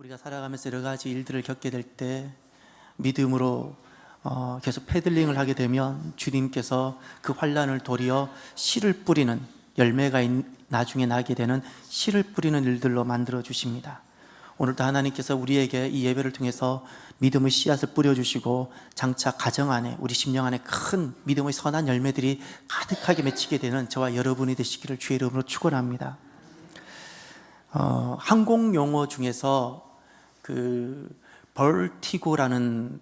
우리가 살아가면서 여러 가지 일들을 겪게 될 때 믿음으로 계속 패들링을 하게 되면 주님께서 그 환난을 도리어 씨를 뿌리는, 열매가 나중에 나게 되는 씨를 뿌리는 일들로 만들어 주십니다. 오늘도 하나님께서 우리에게 이 예배를 통해서 믿음의 씨앗을 뿌려주시고 장차 가정 안에, 우리 심령 안에 큰 믿음의 선한 열매들이 가득하게 맺히게 되는 저와 여러분이 되시기를 주의 이름으로 축원합니다. 항공 용어 중에서 벌티고라는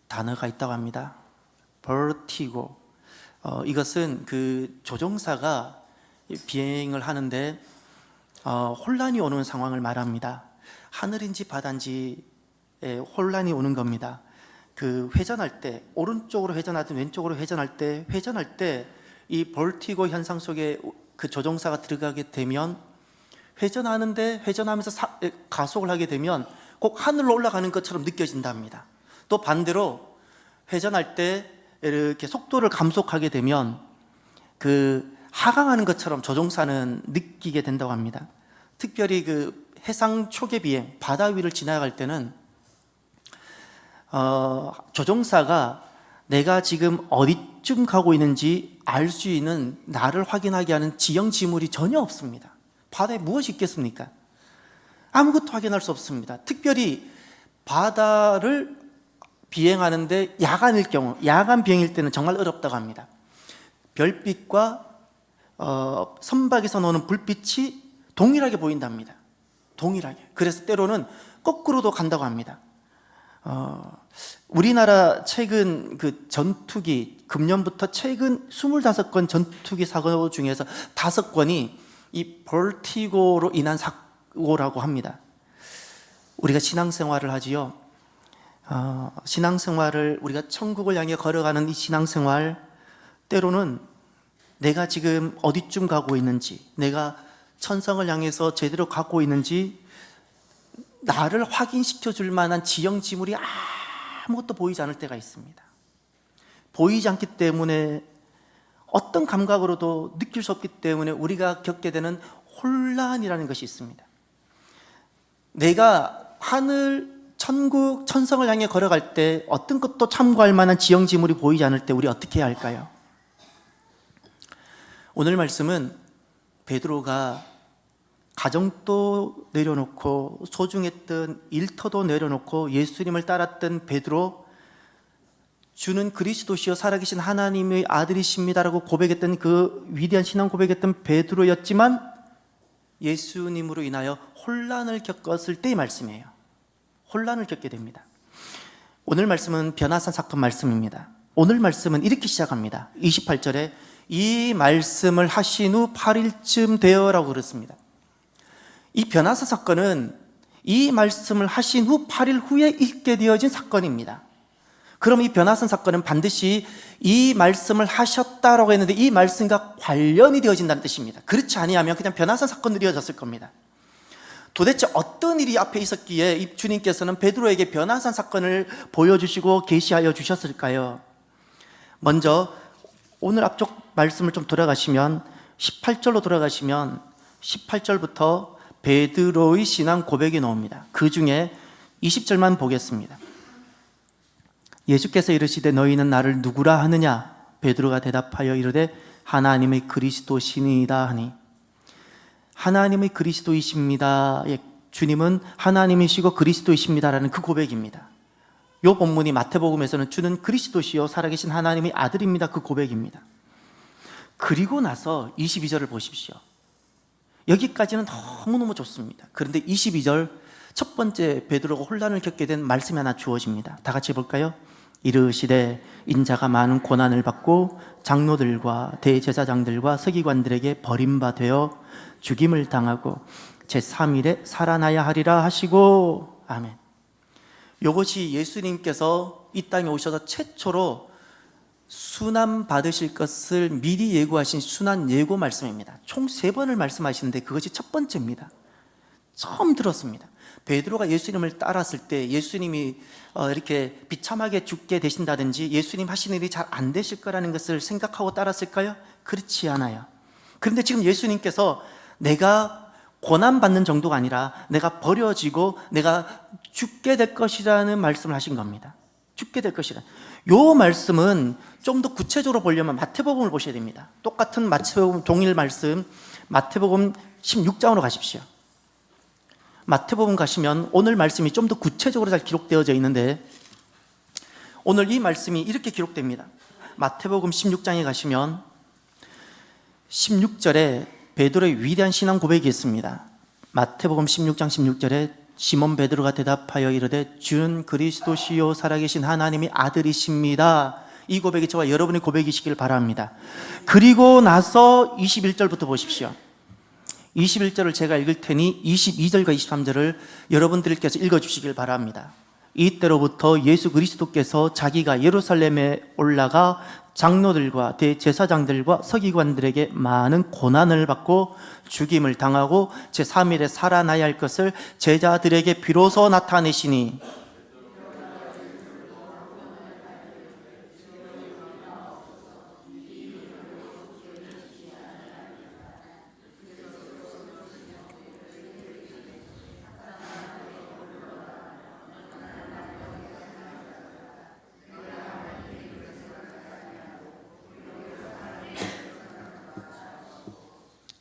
단어가 있다고 합니다. 벌티고. 이것은 조종사가 비행을 하는데 혼란이 오는 상황을 말합니다. 하늘인지 바다인지에 혼란이 오는 겁니다. 회전할 때, 오른쪽으로 회전하든 왼쪽으로 회전할 때 이 벌티고 현상 속에 그 조종사가 들어가게 되면, 회전하면서 가속을 하게 되면 꼭 하늘로 올라가는 것처럼 느껴진답니다. 또 반대로 회전할 때 이렇게 속도를 감속하게 되면 하강하는 것처럼 조종사는 느끼게 된다고 합니다. 특별히 해상 초계 비행, 바다 위를 지나갈 때는 조종사가 내가 지금 어디쯤 가고 있는지 알 수 있는, 나를 확인하게 하는 지형 지물이 전혀 없습니다. 바다에 무엇이 있겠습니까? 아무것도 확인할 수 없습니다. 특별히 바다를 비행하는데 야간일 경우, 야간 비행일 때는 정말 어렵다고 합니다. 별빛과 선박에서 나오는 불빛이 동일하게 보인답니다. 동일하게. 그래서 때로는 거꾸로도 간다고 합니다. 우리나라 최근 전투기, 금년부터 최근 25건 전투기 사고 중에서 5건이 이 벌티고로 인한 사고라고 합니다. 우리가 신앙생활을 하지요. 신앙생활을, 우리가 천국을 향해 걸어가는 이 신앙생활, 때로는 내가 지금 어디쯤 가고 있는지, 내가 천성을 향해서 제대로 가고 있는지 나를 확인시켜 줄 만한 지형 지물이 아무것도 보이지 않을 때가 있습니다. 보이지 않기 때문에, 어떤 감각으로도 느낄 수 없기 때문에 우리가 겪게 되는 혼란이라는 것이 있습니다. 내가 하늘, 천국, 천성을 향해 걸어갈 때 어떤 것도 참고할 만한 지형 지물이 보이지 않을 때 우리 어떻게 해야 할까요? 오늘 말씀은 베드로가 가정도 내려놓고 소중했던 일터도 내려놓고 예수님을 따랐던 베드로, 주는 그리스도시요 살아계신 하나님의 아들이십니다라고 고백했던 그 위대한 신앙 고백했던 베드로였지만 예수님으로 인하여 혼란을 겪었을 때의 말씀이에요. 혼란을 겪게 됩니다. 오늘 말씀은 변화산 사건 말씀입니다. 오늘 말씀은 이렇게 시작합니다. 28절에 이 말씀을 하신 후 8일쯤 되어라고 그랬습니다. 이 변화산 사건은 이 말씀을 하신 후 8일 후에 있게 되어진 사건입니다. 그럼 이 변화산 사건은 반드시 이 말씀을 하셨다라고 했는데 이 말씀과 관련이 되어진다는 뜻입니다. 그렇지 아니하면 그냥 변화산 사건으로 이어졌을 겁니다. 도대체 어떤 일이 앞에 있었기에 주님께서는 베드로에게 변화산 사건을 보여주시고 계시하여 주셨을까요? 먼저 오늘 앞쪽 말씀을 좀 돌아가시면 18절로 돌아가시면 18절부터 베드로의 신앙 고백이 나옵니다. 그 중에 20절만 보겠습니다. 예수께서 이르시되 너희는 나를 누구라 하느냐? 베드로가 대답하여 이르되 하나님의 그리스도시니이다 하니, 하나님의 그리스도이십니다. 주님은 하나님이시고 그리스도이십니다라는 그 고백입니다. 이 본문이 마태복음에서는 주는 그리스도시요 살아계신 하나님의 아들입니다, 그 고백입니다. 그리고 나서 22절을 보십시오. 여기까지는 너무너무 좋습니다. 그런데 22절 첫 번째 베드로가 혼란을 겪게 된 말씀이 하나 주어집니다. 다 같이 볼까요? 이르시되 인자가 많은 고난을 받고 장로들과 대제사장들과 서기관들에게 버림받아 죽임을 당하고 제3일에 살아나야 하리라 하시고. 아멘. 이것이 예수님께서 이 땅에 오셔서 최초로 순환 받으실 것을 미리 예고하신 순환 예고 말씀입니다. 총 3번을 말씀하시는데 그것이 첫 번째입니다. 처음 들었습니다. 베드로가 예수님을 따랐을 때 예수님이 이렇게 비참하게 죽게 되신다든지 예수님 하시는 일이 잘 안 되실 거라는 것을 생각하고 따랐을까요? 그렇지 않아요. 그런데 지금 예수님께서 내가 고난받는 정도가 아니라 내가 버려지고 내가 죽게 될 것이라는 말씀을 하신 겁니다. 죽게 될 것이라. 요 말씀은 좀 더 구체적으로 보려면 마태복음을 보셔야 됩니다. 똑같은 마태복음 동일 말씀, 마태복음 16장으로 가십시오. 마태복음 가시면 오늘 말씀이 좀 더 구체적으로 잘 기록되어져 있는데, 오늘 이 말씀이 이렇게 기록됩니다. 마태복음 16장에 가시면 16절에 베드로의 위대한 신앙 고백이 있습니다. 마태복음 16장 16절에 시몬 베드로가 대답하여 이르되 주는 그리스도시요 살아계신 하나님의 아들이십니다. 이 고백이 저와 여러분의 고백이시길 바랍니다. 그리고 나서 21절부터 보십시오. 21절을 제가 읽을 테니 22절과 23절을 여러분들께서 읽어주시길 바랍니다. 이때로부터 예수 그리스도께서 자기가 예루살렘에 올라가 장로들과 대제사장들과 서기관들에게 많은 고난을 받고 죽임을 당하고 제3일에 살아나야 할 것을 제자들에게 비로소 나타내시니,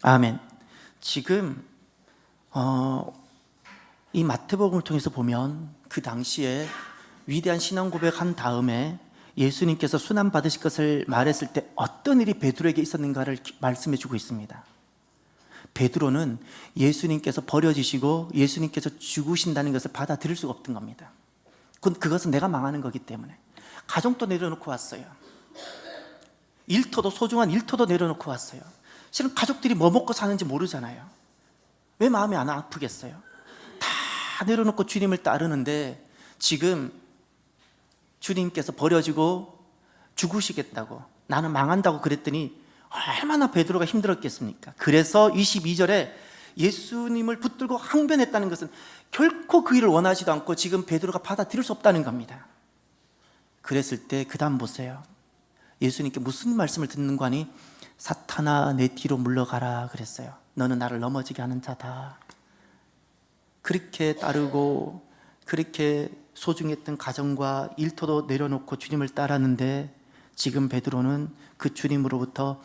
아멘. 지금 이 마태복음을 통해서 보면 그 당시에 위대한 신앙 고백한 다음에 예수님께서 순환 받으실 것을 말했을 때 어떤 일이 베드로에게 있었는가를 말씀해 주고 있습니다. 베드로는 예수님께서 버려지시고 예수님께서 죽으신다는 것을 받아들일 수가 없던 겁니다. 그것은 내가 망하는 거기 때문에. 가정도 내려놓고 왔어요. 일터도, 소중한 일터도 내려놓고 왔어요. 실은 가족들이 뭐 먹고 사는지 모르잖아요. 왜 마음이 안 아프겠어요? 다 내려놓고 주님을 따르는데 지금 주님께서 버려지고 죽으시겠다고, 나는 망한다고 그랬더니 얼마나 베드로가 힘들었겠습니까? 그래서 22절에 예수님을 붙들고 항변했다는 것은 결코 그 일을 원하지도 않고 지금 베드로가 받아들일 수 없다는 겁니다. 그랬을 때 그 다음 보세요. 예수님께 무슨 말씀을 듣는가 하니 사탄아 내 뒤로 물러가라 그랬어요. 너는 나를 넘어지게 하는 자다. 그렇게 따르고 그렇게 소중했던 가정과 일터도 내려놓고 주님을 따랐는데 지금 베드로는 그 주님으로부터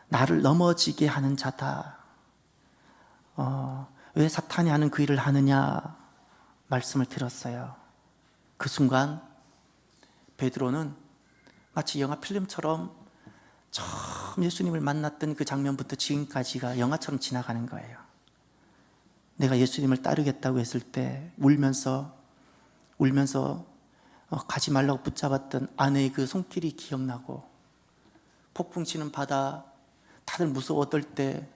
나를 넘어지게 하는 자다. 왜 사탄이 하는 그 일을 하느냐 말씀을 들었어요. 그 순간 베드로는 마치 영화 필름처럼 처음 예수님을 만났던 그 장면부터 지금까지가 영화처럼 지나가는 거예요. 내가 예수님을 따르겠다고 했을 때 울면서 가지 말라고 붙잡았던 아내의 그 손길이 기억나고, 폭풍 치는 바다, 다들 무서워 떨 때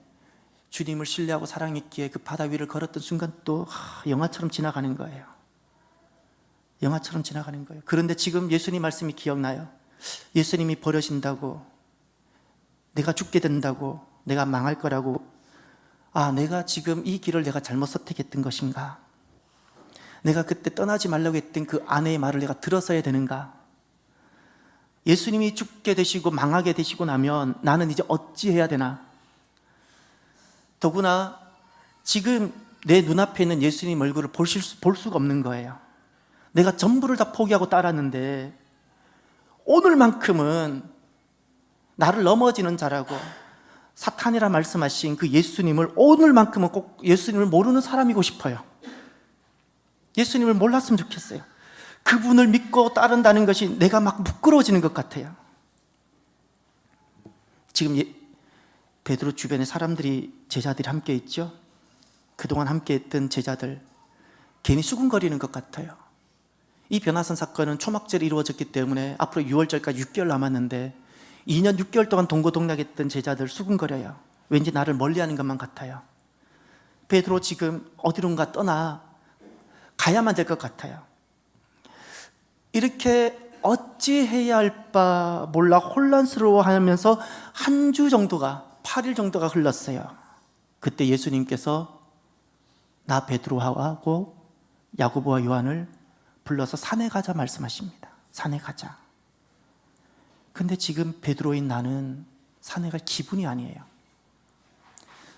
주님을 신뢰하고 사랑했기에 그 바다 위를 걸었던 순간 또 영화처럼 지나가는 거예요. 영화처럼 지나가는 거예요. 그런데 지금 예수님 말씀이 기억나요. 예수님이 버려진다고, 내가 죽게 된다고, 내가 망할 거라고. 내가 지금 이 길을 내가 잘못 선택했던 것인가? 내가 그때 떠나지 말라고 했던 그 아내의 말을 내가 들었어야 되는가? 예수님이 죽게 되시고 망하게 되시고 나면 나는 이제 어찌해야 되나? 더구나 지금 내 눈앞에 있는 예수님 얼굴을 볼 수가 없는 거예요. 내가 전부를 다 포기하고 따랐는데 오늘만큼은 나를 넘어지는 자라고 사탄이라 말씀하신 그 예수님을, 오늘만큼은 꼭 예수님을 모르는 사람이고 싶어요. 예수님을 몰랐으면 좋겠어요. 그분을 믿고 따른다는 것이 내가 막 부끄러워지는 것 같아요. 지금 베드로 주변에 제자들이 함께 있죠. 그동안 함께 했던 제자들 괜히 수군거리는 것 같아요. 이 변화산 사건은 초막절에 이루어졌기 때문에 앞으로 6월절까지 6개월 남았는데 2년 6개월 동안 동고동락했던 제자들 수군거려요. 왠지 나를 멀리하는 것만 같아요. 베드로 지금 어디론가 떠나 가야만 될 것 같아요. 이렇게 어찌해야 할 바 몰라 혼란스러워하면서 한 주 정도가, 8일 정도가 흘렀어요. 그때 예수님께서 나 베드로하고 야고보와 요한을 불러서 산에 가자 말씀하십니다. 산에 가자. 근데 지금 베드로인 나는 산에 갈 기분이 아니에요.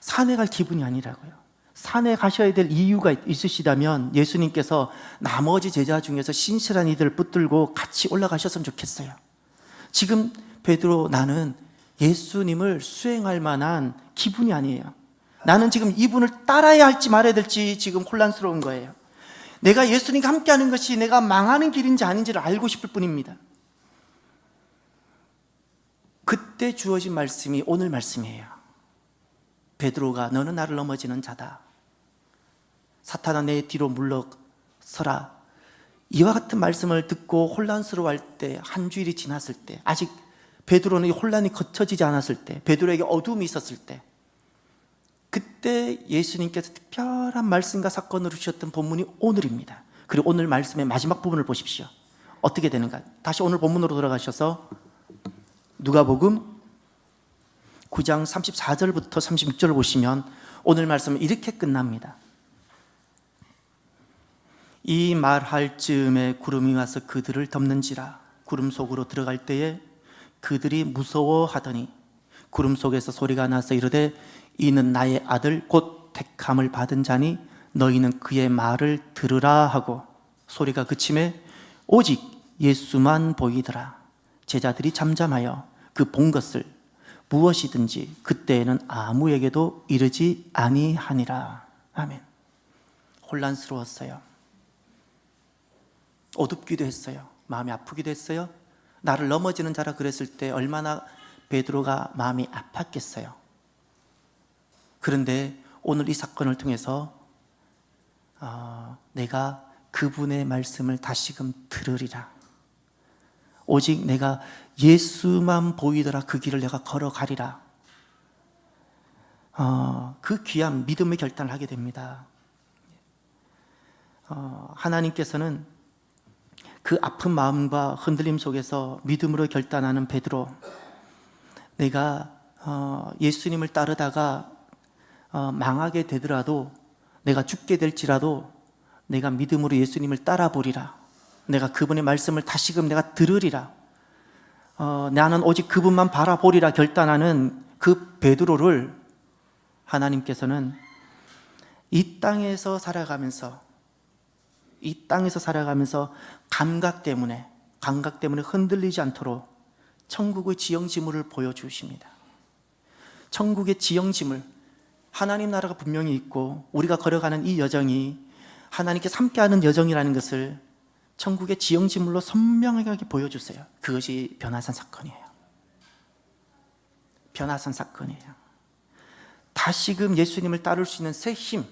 산에 갈 기분이 아니라고요. 산에 가셔야 될 이유가 있으시다면 예수님께서 나머지 제자 중에서 신실한 이들을 붙들고 같이 올라가셨으면 좋겠어요. 지금 베드로, 나는 예수님을 수행할 만한 기분이 아니에요. 나는 지금 이분을 따라야 할지 말아야 될지 지금 혼란스러운 거예요. 내가 예수님과 함께하는 것이 내가 망하는 길인지 아닌지를 알고 싶을 뿐입니다. 그때 주어진 말씀이 오늘 말씀이에요. 베드로가 너는 나를 넘어지는 자다. 사탄아 내 뒤로 물러서라. 이와 같은 말씀을 듣고 혼란스러워할 때, 한 주일이 지났을 때, 아직 베드로는 혼란이 거쳐지지 않았을 때, 베드로에게 어둠이 있었을 때, 그때 예수님께서 특별한 말씀과 사건을 주셨던 본문이 오늘입니다. 그리고 오늘 말씀의 마지막 부분을 보십시오. 어떻게 되는가? 다시 오늘 본문으로 돌아가셔서 누가복음 9장 34절부터 36절을 보시면 오늘 말씀은 이렇게 끝납니다. 이 말할 즈음에 구름이 와서 그들을 덮는지라. 구름 속으로 들어갈 때에 그들이 무서워하더니 구름 속에서 소리가 나서 이르되 이는 나의 아들 곧 택함을 받은 자니 너희는 그의 말을 들으라 하고 소리가 그침에 오직 예수만 보이더라. 제자들이 잠잠하여 그 본 것을 무엇이든지 그때에는 아무에게도 이르지 아니하니라. 아멘. 혼란스러웠어요. 어둡기도 했어요. 마음이 아프기도 했어요. 나를 넘어지는 자라 그랬을 때 얼마나 베드로가 마음이 아팠겠어요. 그런데 오늘 이 사건을 통해서 내가 그분의 말씀을 다시금 들으리라. 오직 내가 예수만 보이더라. 그 길을 내가 걸어가리라. 그 귀한 믿음의 결단을 하게 됩니다. 하나님께서는 그 아픈 마음과 흔들림 속에서 믿음으로 결단하는 베드로, 내가 예수님을 따르다가 망하게 되더라도, 내가 죽게 될지라도 내가 믿음으로 예수님을 따라보리라. 내가 그분의 말씀을 다시금 내가 들으리라. 나는 오직 그분만 바라보리라 결단하는 그 베드로를 하나님께서는 이 땅에서 살아가면서 감각 때문에 흔들리지 않도록 천국의 지형지물을 보여주십니다. 천국의 지형지물, 하나님 나라가 분명히 있고 우리가 걸어가는 이 여정이 하나님께서 함께하는 여정이라는 것을 천국의 지형지물로 선명하게 보여주세요. 그것이 변화산 사건이에요. 변화산 사건이에요. 다시금 예수님을 따를 수 있는 새 힘,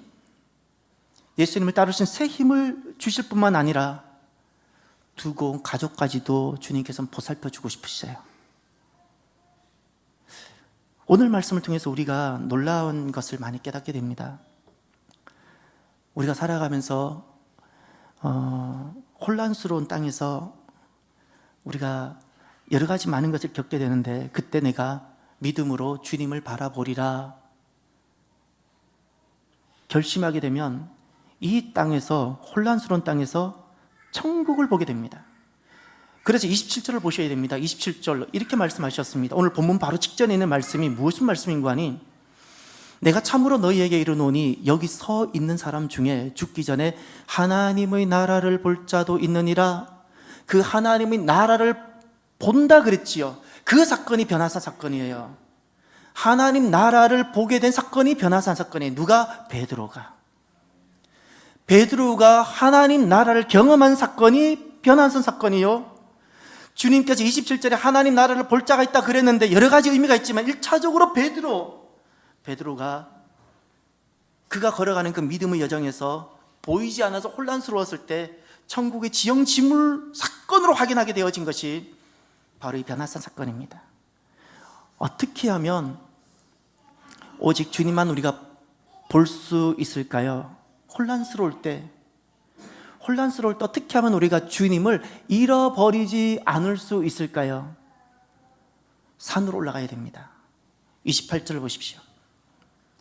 예수님을 따를 수 있는 새 힘을 주실 뿐만 아니라 두고 온 가족까지도 주님께서는 보살펴 주고 싶으세요. 오늘 말씀을 통해서 우리가 놀라운 것을 많이 깨닫게 됩니다. 우리가 살아가면서 혼란스러운 땅에서 우리가 여러 가지 많은 것을 겪게 되는데, 그때 내가 믿음으로 주님을 바라보리라 결심하게 되면 이 땅에서, 혼란스러운 땅에서 천국을 보게 됩니다. 그래서 27절을 보셔야 됩니다. 27절 이렇게 말씀하셨습니다. 오늘 본문 바로 직전에 있는 말씀이 무슨 말씀인가 하니, 내가 참으로 너희에게 이르노니 여기 서 있는 사람 중에 죽기 전에 하나님의 나라를 볼 자도 있느니라. 그 하나님의 나라를 본다 그랬지요. 그 사건이 변화산 사건이에요. 하나님 나라를 보게 된 사건이 변화산 사건이에요. 누가? 베드로가 하나님 나라를 경험한 사건이 변화산 사건이요. 주님께서 27절에 하나님 나라를 볼 자가 있다 그랬는데 여러 가지 의미가 있지만 1차적으로 베드로가 그가 걸어가는 그 믿음의 여정에서 보이지 않아서 혼란스러웠을 때 천국의 지형지물 사건으로 확인하게 되어진 것이 바로 이 변화산 사건입니다. 어떻게 하면 오직 주님만 우리가 볼 수 있을까요? 혼란스러울 때 어떻게 하면 우리가 주님을 잃어버리지 않을 수 있을까요? 산으로 올라가야 됩니다. 28절을 보십시오.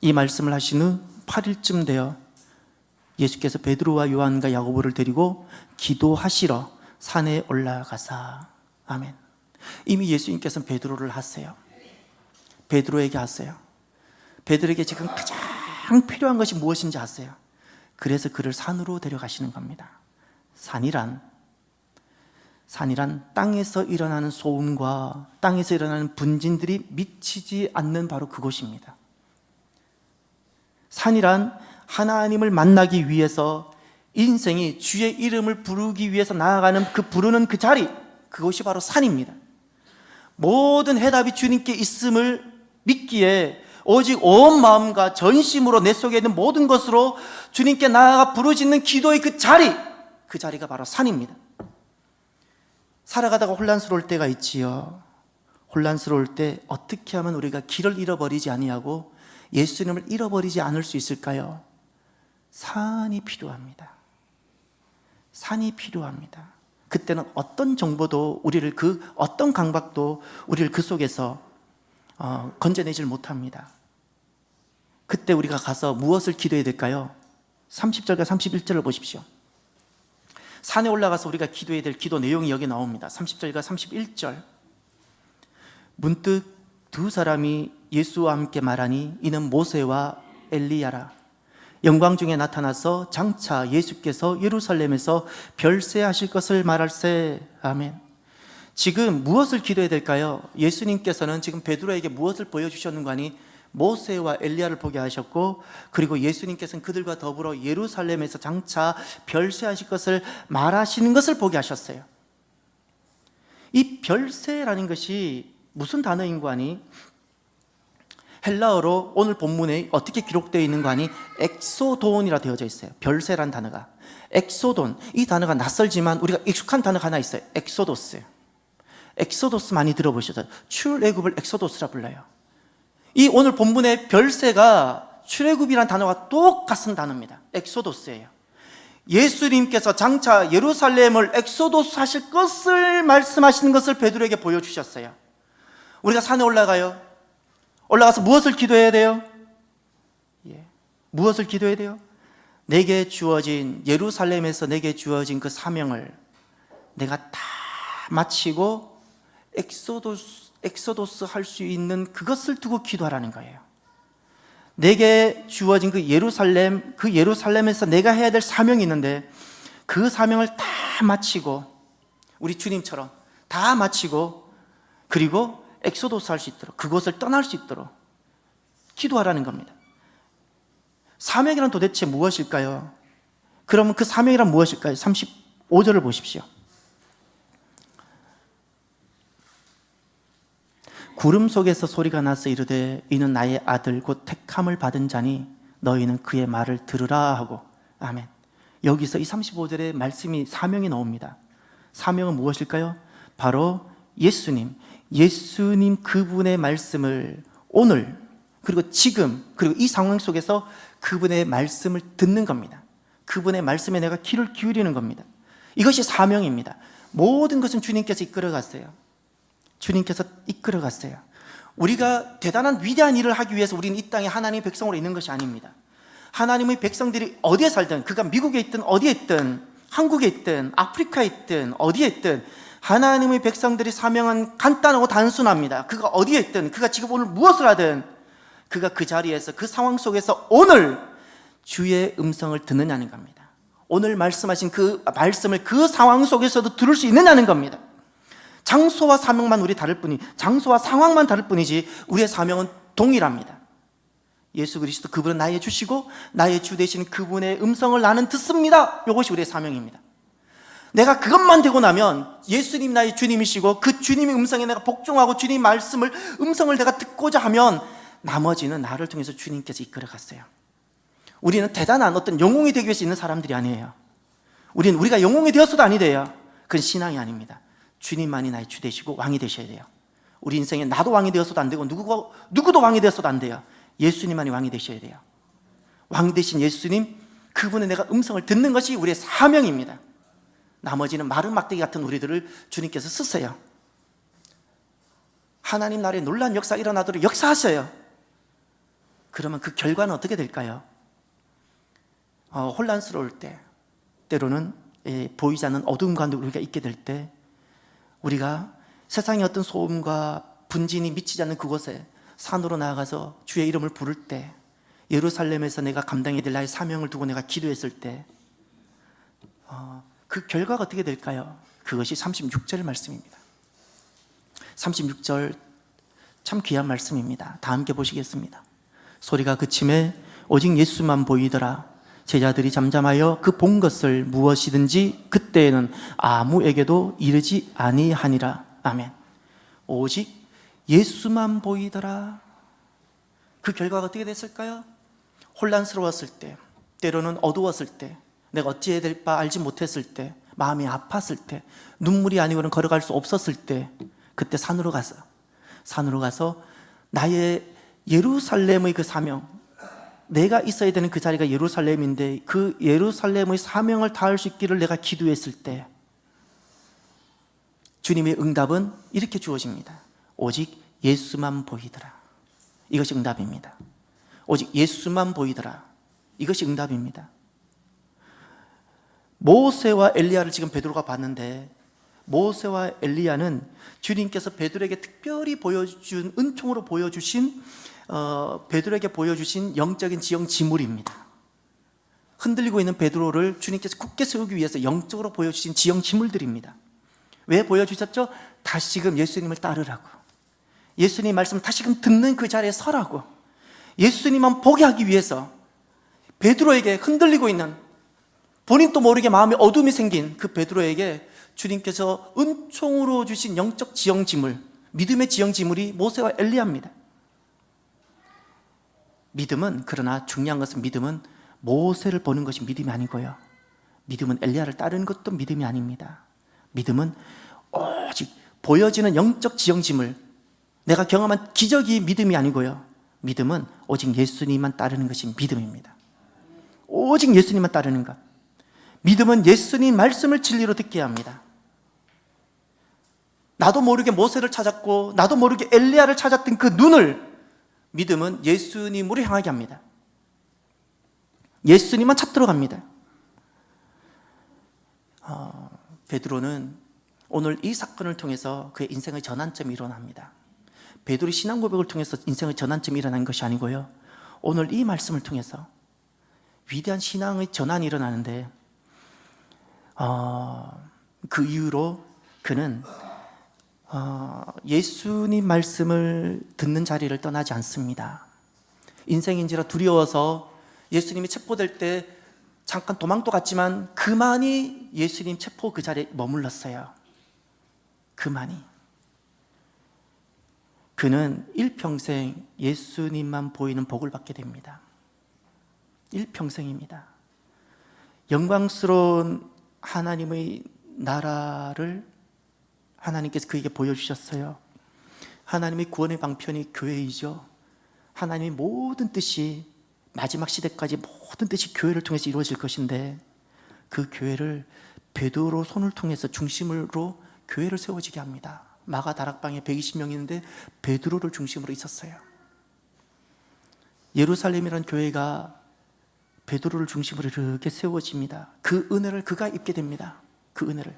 이 말씀을 하신 후 8일쯤 되어 예수께서 베드로와 요한과 야고보를 데리고 기도하시러 산에 올라가사. 아멘. 이미 예수님께서는 베드로에게 하세요. 베드로에게 지금 가장 필요한 것이 무엇인지 아세요? 그래서 그를 산으로 데려가시는 겁니다. 산이란 땅에서 일어나는 소음과 땅에서 일어나는 분진들이 미치지 않는 바로 그곳입니다. 산이란 하나님을 만나기 위해서 인생이 주의 이름을 부르기 위해서 나아가는 부르는 그 자리, 그것이 바로 산입니다. 모든 해답이 주님께 있음을 믿기에 오직 온 마음과 전심으로 내 속에 있는 모든 것으로 주님께 나아가 부르짖는 기도의 그 자리가 바로 산입니다. 살아가다가 혼란스러울 때가 있지요. 혼란스러울 때 어떻게 하면 우리가 길을 잃어버리지 아니하고 예수님을 잃어버리지 않을 수 있을까요? 산이 필요합니다. 산이 필요합니다. 그때는 어떤 정보도 우리를 어떤 강박도 우리를 그 속에서 건져내질 못합니다. 그때 우리가 가서 무엇을 기도해야 될까요? 30절과 31절을 보십시오. 산에 올라가서 우리가 기도해야 될 기도 내용이 여기 나옵니다. 30절과 31절. 문득 두 사람이 예수와 함께 말하니 이는 모세와 엘리야라. 영광 중에 나타나서 장차 예수께서 예루살렘에서 별세하실 것을 말할세. 아멘. 지금 무엇을 기도해야 될까요? 예수님께서는 지금 베드로에게 무엇을 보여주셨는가 하니 모세와 엘리야를 보게 하셨고, 그리고 예수님께서는 그들과 더불어 예루살렘에서 장차 별세하실 것을 말하시는 것을 보게 하셨어요. 이 별세라는 것이 무슨 단어인가 하니 헬라어로 오늘 본문에 어떻게 기록되어 있는가 하니 엑소돈이라 되어져 있어요. 별세란 단어가. 엑소돈, 이 단어가 낯설지만 우리가 익숙한 단어가 하나 있어요. 엑소도스. 엑소도스 많이 들어보셨죠? 출애굽을 엑소도스라 불러요. 이 오늘 본문의 별세가 출애굽이란 단어와 똑같은 단어입니다. 엑소도스예요. 예수님께서 장차 예루살렘을 엑소도스 하실 것을 말씀하시는 것을 베드로에게 보여주셨어요. 우리가 산에 올라가서 무엇을 기도해야 돼요? 무엇을 기도해야 돼요? 내게 주어진, 예루살렘에서 내게 주어진 그 사명을 내가 다 마치고 엑소도스 할 수 있는 그것을 두고 기도하라는 거예요. 내게 주어진 그 예루살렘에서 내가 해야 될 사명이 있는데 그 사명을 다 마치고, 우리 주님처럼 다 마치고, 그리고 엑소도스 할 수 있도록, 그곳을 떠날 수 있도록 기도하라는 겁니다. 사명이란 도대체 무엇일까요? 그러면 그 사명이란 무엇일까요? 35절을 보십시오. 구름 속에서 소리가 나서 이르되 이는 나의 아들 곧 택함을 받은 자니 너희는 그의 말을 들으라 하고. 아멘. 여기서 이 35절의 말씀이 사명이 나옵니다. 사명은 무엇일까요? 바로 예수님 그분의 말씀을 오늘, 그리고 지금, 그리고 이 상황 속에서 그분의 말씀을 듣는 겁니다. 그분의 말씀에 내가 귀를 기울이는 겁니다. 이것이 사명입니다. 모든 것은 주님께서 이끌어갔어요. 주님께서 이끌어갔어요. 우리가 대단한 위대한 일을 하기 위해서 우리는 이 땅에 하나님의 백성으로 있는 것이 아닙니다. 하나님의 백성들이 어디에 살든, 그가 미국에 있든 어디에 있든 한국에 있든 아프리카에 있든 어디에 있든 하나님의 백성들이 사명은 간단하고 단순합니다. 그가 어디에 있든, 그가 지금 오늘 무엇을 하든 그가 그 자리에서, 그 상황 속에서 오늘 주의 음성을 듣느냐는 겁니다. 오늘 말씀하신 그 말씀을 그 상황 속에서도 들을 수 있느냐는 겁니다. 장소와 사명만 장소와 상황만 다를 뿐이지 우리의 사명은 동일합니다. 예수 그리스도, 그분은 나의 주시고 나의 주 되신 그분의 음성을 나는 듣습니다. 이것이 우리의 사명입니다. 내가 그것만 되고 나면 예수님 나의 주님이시고 그 주님의 음성에 내가 복종하고 주님 음성을 내가 듣고자 하면 나머지는 나를 통해서 주님께서 이끌어갔어요. 우리는 대단한 어떤 영웅이 되기 위해서 있는 사람들이 아니에요. 우리가 영웅이 되었어도 아니돼요. 그건 신앙이 아닙니다. 주님만이 나의 주 되시고 왕이 되셔야 돼요. 우리 인생에 나도 왕이 되었어도 안 되고 누구도 왕이 되었어도 안 돼요. 예수님만이 왕이 되셔야 돼요. 왕 되신 예수님, 그분의 내가 음성을 듣는 것이 우리의 사명입니다. 나머지는 마른 막대기 같은 우리들을 주님께서 쓰세요. 하나님 나라의 놀라운 역사 일어나도록 역사하셔요. 그러면 그 결과는 어떻게 될까요? 혼란스러울 때, 때로는 보이지 않는 어두운 가운데 우리가 있게 될 때, 우리가 세상의 어떤 소음과 분진이 미치지 않는 그곳에 산으로 나아가서 주의 이름을 부를 때, 예루살렘에서 내가 감당해야 될 나의 사명을 두고 내가 기도했을 때 그 결과가 어떻게 될까요? 그것이 36절 말씀입니다. 36절 참 귀한 말씀입니다. 다 함께 보시겠습니다. 소리가 그침에 오직 예수만 보이더라. 제자들이 잠잠하여 그 본 것을 무엇이든지 그때에는 아무에게도 이르지 아니하니라. 아멘. 오직 예수만 보이더라. 그 결과가 어떻게 됐을까요? 혼란스러웠을 때, 때로는 어두웠을 때, 내가 어찌해야 될 바 알지 못했을 때, 마음이 아팠을 때, 눈물이 아니고는 걸어갈 수 없었을 때, 그때 산으로 가서 나의 예루살렘의 그 사명, 내가 있어야 되는 그 자리가 예루살렘인데 그 예루살렘의 사명을 다할 수 있기를 내가 기도했을 때 주님의 응답은 이렇게 주어집니다. 오직 예수만 보이더라. 이것이 응답입니다. 오직 예수만 보이더라. 이것이 응답입니다. 모세와 엘리야를 지금 베드로가 봤는데, 모세와 엘리야는 주님께서 베드로에게 특별히 보여준, 은총으로 보여주신 베드로에게 보여주신 영적인 지형 지물입니다. 흔들리고 있는 베드로를 주님께서 굳게 세우기 위해서 영적으로 보여주신 지형 지물들입니다. 왜 보여주셨죠? 다시금 예수님을 따르라고, 예수님 말씀을 다시금 듣는 그 자리에 서라고, 예수님만 보게 하기 위해서 베드로에게 흔들리고 있는, 본인도 모르게 마음에 어둠이 생긴 그 베드로에게 주님께서 은총으로 주신 영적 지형지물, 믿음의 지형지물이 모세와 엘리야입니다. 믿음은, 그러나 중요한 것은 믿음은 모세를 보는 것이 믿음이 아니고요, 믿음은 엘리야를 따르는 것도 믿음이 아닙니다. 믿음은 오직 보여지는 영적 지형지물, 내가 경험한 기적이 믿음이 아니고요, 믿음은 오직 예수님만 따르는 것이 믿음입니다. 오직 예수님만 따르는 것. 믿음은 예수님 말씀을 진리로 듣게 합니다. 나도 모르게 모세를 찾았고 나도 모르게 엘리야를 찾았던 그 눈을 믿음은 예수님으로 향하게 합니다. 예수님만 찾도록 합니다. 베드로는 오늘 이 사건을 통해서 그의 인생의 전환점이 일어납니다. 베드로의 신앙 고백을 통해서 인생의 전환점이 일어난 것이 아니고요, 오늘 이 말씀을 통해서 위대한 신앙의 전환이 일어나는데, 그 이후로 그는 예수님 말씀을 듣는 자리를 떠나지 않습니다. 인생인지라 두려워서 예수님이 체포될 때 잠깐 도망도 갔지만 그만이 예수님 체포 그 자리에 머물렀어요. 그만이. 그는 일평생 예수님만 보이는 복을 받게 됩니다. 일평생입니다. 영광스러운 하나님의 나라를 하나님께서 그에게 보여주셨어요. 하나님의 구원의 방편이 교회이죠. 하나님의 모든 뜻이 마지막 시대까지 모든 뜻이 교회를 통해서 이루어질 것인데, 그 교회를 베드로 손을 통해서 중심으로 교회를 세워지게 합니다. 마가 다락방에 120명이 있는데 베드로를 중심으로 있었어요. 예루살렘이라는 교회가 베드로를 중심으로 이렇게 세워집니다. 그 은혜를 그가 입게 됩니다. 그 은혜를.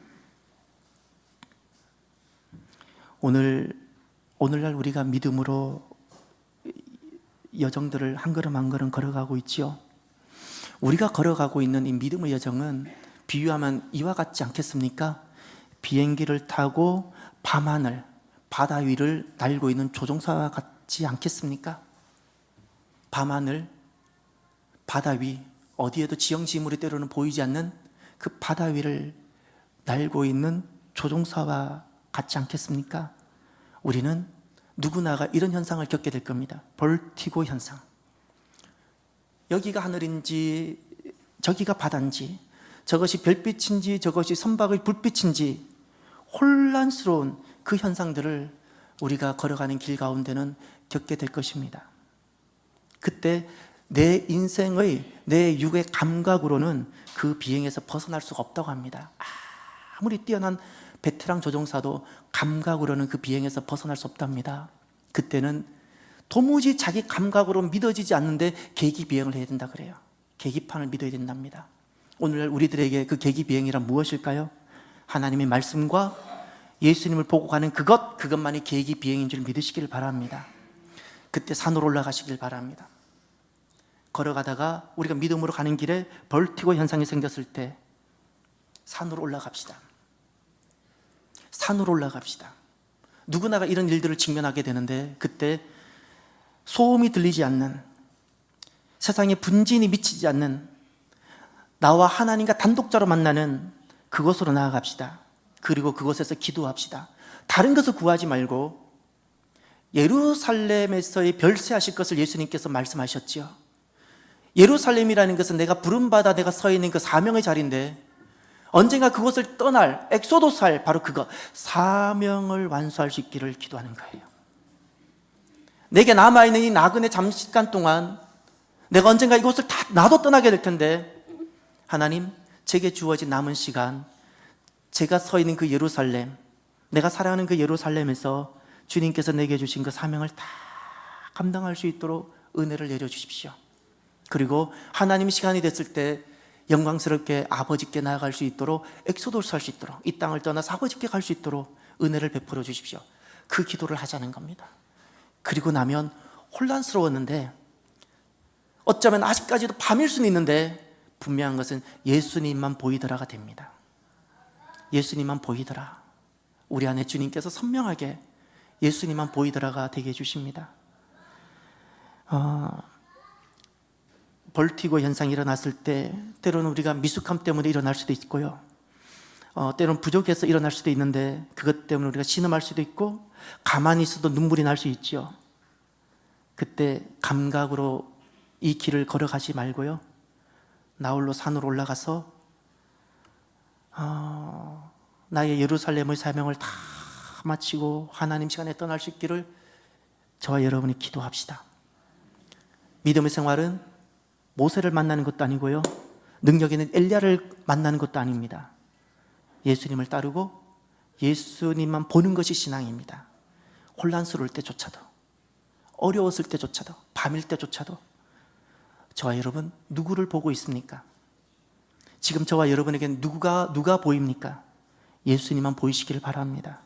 오늘날 우리가 믿음으로 여정들을 한 걸음 한 걸음 걸어가고 있지요. 우리가 걸어가고 있는 이 믿음의 여정은 비유하면 이와 같지 않겠습니까? 비행기를 타고 밤하늘, 바다 위를 날고 있는 조종사와 같지 않겠습니까? 밤하늘, 바다 위, 어디에도 지형지물이 때로는 보이지 않는 그 바다 위를 날고 있는 조종사와 같지 않겠습니까? 우리는 누구나가 이런 현상을 겪게 될 겁니다. 벌티고 현상. 여기가 하늘인지 저기가 바다인지, 저것이 별빛인지 저것이 선박의 불빛인지 혼란스러운 그 현상들을 우리가 걸어가는 길 가운데는 겪게 될 것입니다. 그때 내 인생의, 내 육의 감각으로는 그 비행에서 벗어날 수가 없다고 합니다. 아무리 뛰어난 베테랑 조종사도 감각으로는 그 비행에서 벗어날 수 없답니다. 그때는 도무지 자기 감각으로 믿어지지 않는데 계기비행을 해야 된다 그래요. 계기판을 믿어야 된답니다. 오늘날 우리들에게 그 계기비행이란 무엇일까요? 하나님의 말씀과 예수님을 보고 가는 그것만이 계기비행인 줄 믿으시기를 바랍니다. 그때 산으로 올라가시길 바랍니다. 걸어가다가 우리가 믿음으로 가는 길에 벌티고 현상이 생겼을 때 산으로 올라갑시다. 산으로 올라갑시다. 누구나가 이런 일들을 직면하게 되는데, 그때 소음이 들리지 않는, 세상에 분진이 미치지 않는 나와 하나님과 단독자로 만나는 그곳으로 나아갑시다. 그리고 그곳에서 기도합시다. 다른 것을 구하지 말고 예루살렘에서의 별세하실 것을 예수님께서 말씀하셨지요. 예루살렘이라는 것은 내가 부름받아 내가 서 있는 그 사명의 자리인데, 언젠가 그곳을 떠날 엑소도스할 바로 그거, 사명을 완수할 수 있기를 기도하는 거예요. 내게 남아있는 이 나그네 잠시간 동안 내가 언젠가 이곳을 다 나도 떠나게 될 텐데, 하나님, 제게 주어진 남은 시간, 제가 서 있는 그 예루살렘, 내가 살아가는 그 예루살렘에서 주님께서 내게 주신 그 사명을 다 감당할 수 있도록 은혜를 내려주십시오. 그리고 하나님 시간이 됐을 때 영광스럽게 아버지께 나아갈 수 있도록, 엑소도스 할 수 있도록, 이 땅을 떠나서 아버지께 갈 수 있도록 은혜를 베풀어 주십시오. 그 기도를 하자는 겁니다. 그리고 나면 혼란스러웠는데, 어쩌면 아직까지도 밤일 수는 있는데, 분명한 것은 예수님만 보이더라가 됩니다. 예수님만 보이더라. 우리 안에 주님께서 선명하게 예수님만 보이더라가 되게 해주십니다. 벌티고 현상이 일어났을 때 때로는 우리가 미숙함 때문에 일어날 수도 있고요, 때로는 부족해서 일어날 수도 있는데, 그것 때문에 우리가 신음할 수도 있고, 가만히 있어도 눈물이 날 수 있죠. 그때 감각으로 이 길을 걸어가지 말고요, 나홀로 산으로 올라가서 나의 예루살렘의 사명을 다 마치고 하나님 시간에 떠날 수 있기를 저와 여러분이 기도합시다. 믿음의 생활은 모세를 만나는 것도 아니고요, 능력 있는 엘리야를 만나는 것도 아닙니다. 예수님을 따르고 예수님만 보는 것이 신앙입니다. 혼란스러울 때조차도, 어려웠을 때조차도, 밤일 때조차도 저와 여러분 누구를 보고 있습니까? 지금 저와 여러분에게는 누가 보입니까? 예수님만 보이시기를 바랍니다.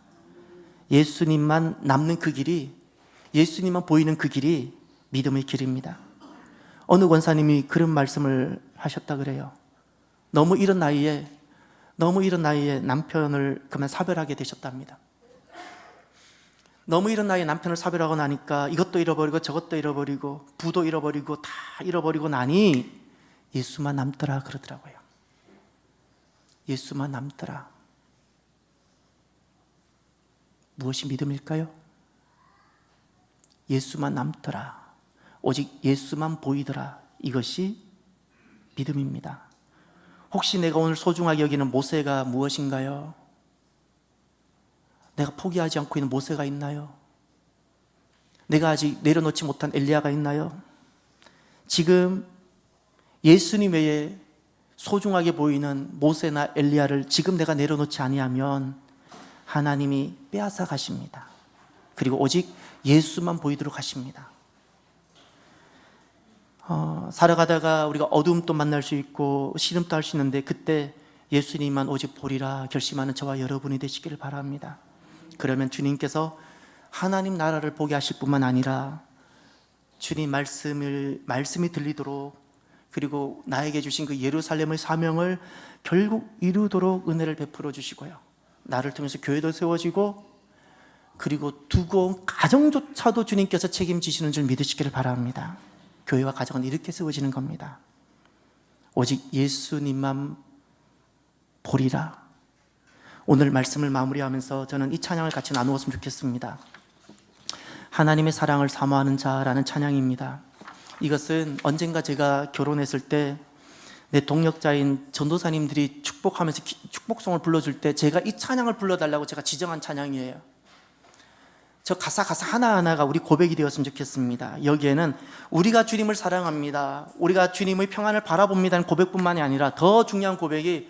예수님만 남는 그 길이, 예수님만 보이는 그 길이 믿음의 길입니다. 어느 권사님이 그런 말씀을 하셨다 그래요. 너무 이런 나이에 남편을 그만 사별하게 되셨답니다. 너무 이런 나이에 남편을 사별하고 나니까 이것도 잃어버리고 저것도 잃어버리고 부도 잃어버리고 다 잃어버리고 나니 예수만 남더라 그러더라고요. 예수만 남더라. 무엇이 믿음일까요? 예수만 남더라, 오직 예수만 보이더라, 이것이 믿음입니다. 혹시 내가 오늘 소중하게 여기는 모세가 무엇인가요? 내가 포기하지 않고 있는 모세가 있나요? 내가 아직 내려놓지 못한 엘리야가 있나요? 지금 예수님 외에 소중하게 보이는 모세나 엘리야를 지금 내가 내려놓지 아니하면 하나님이 빼앗아 가십니다. 그리고 오직 예수만 보이도록 하십니다. 살아가다가 우리가 어둠도 만날 수 있고 시름도 할 수 있는데, 그때 예수님만 오직 보리라 결심하는 저와 여러분이 되시기를 바랍니다. 그러면 주님께서 하나님 나라를 보게 하실 뿐만 아니라 주님 말씀이 들리도록, 그리고 나에게 주신 그 예루살렘의 사명을 결국 이루도록 은혜를 베풀어 주시고요, 나를 통해서 교회도 세워지고, 그리고 두고 온 가정조차도 주님께서 책임지시는 줄 믿으시기를 바랍니다. 교회와 가정은 이렇게 세워지는 겁니다. 오직 예수님만 보리라. 오늘 말씀을 마무리하면서 저는 이 찬양을 같이 나누었으면 좋겠습니다. 하나님의 사랑을 사모하는 자라는 찬양입니다. 이것은 언젠가 제가 결혼했을 때 내 동역자인 전도사님들이 축복하면서 축복송을 불러줄 때 제가 이 찬양을 불러달라고 제가 지정한 찬양이에요. 저 가사 하나하나가 우리 고백이 되었으면 좋겠습니다. 여기에는 우리가 주님을 사랑합니다, 우리가 주님의 평안을 바라봅니다는 고백뿐만이 아니라 더 중요한 고백이,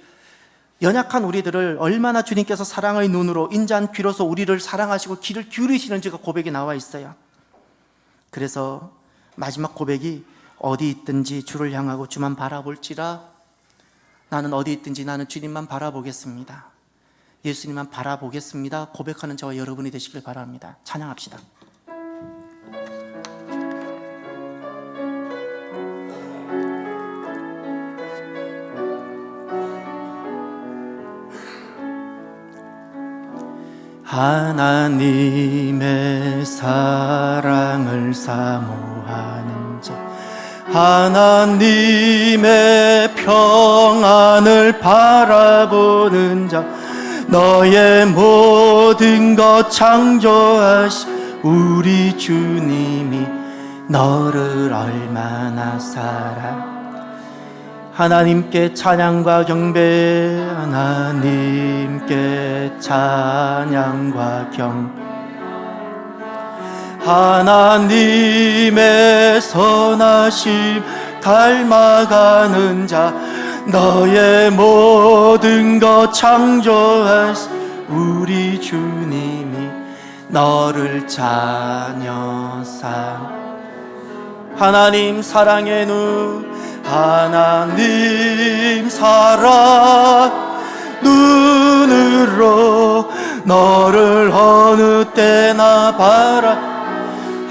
연약한 우리들을 얼마나 주님께서 사랑의 눈으로 인자한 귀로서 우리를 사랑하시고 귀를 기울이시는지가 고백이 나와 있어요. 그래서 마지막 고백이, 어디 있든지 주를 향하고 주만 바라볼지라, 나는 어디 있든지 나는 주님만 바라보겠습니다, 예수님만 바라보겠습니다 고백하는 저와 여러분이 되시길 바랍니다. 찬양합시다. 하나님의 사랑을 사모하는 자, 하나님의 평안을 바라보는 자, 너의 모든 것 창조하신 우리 주님이 너를 얼마나 사랑. 하나님께 찬양과 경배, 하나님께 찬양과 경배. 하나님의 선하심 닮아가는 자, 너의 모든 것 창조하신 우리 주님이 너를 자녀 삼. 하나님 사랑의 눈, 하나님 사랑 눈으로 너를 어느 때나 바라.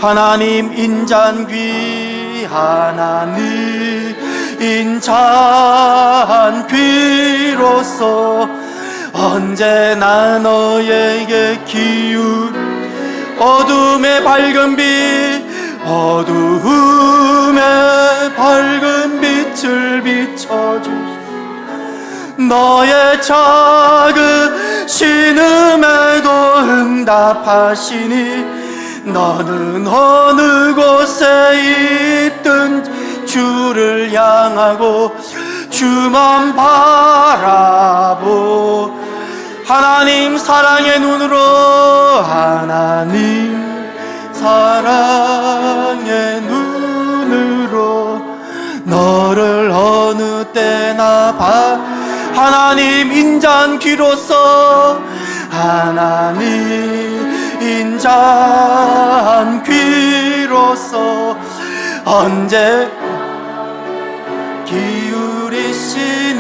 하나님 인자귀, 하나님 인자귀로서 언제나 너에게 기운. 어둠의 밝은 빛, 어두움의 밝은 빛을 비춰주시. 너의 작은 신음에도 응답하시니 너는 어느 곳에 있든 주를 향하고 주만 바라보. 하나님 사랑의 눈으로, 하나님 사랑의 눈으로 너를 어느 때나 봐. 하나님 인자귀로서, 하나님 인자귀로서 언제 기울이시니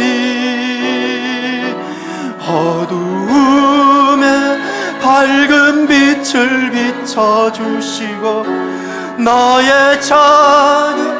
어두움에 밝은 빛을 비춰주시고 너의 자녀.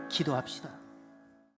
기도합시다.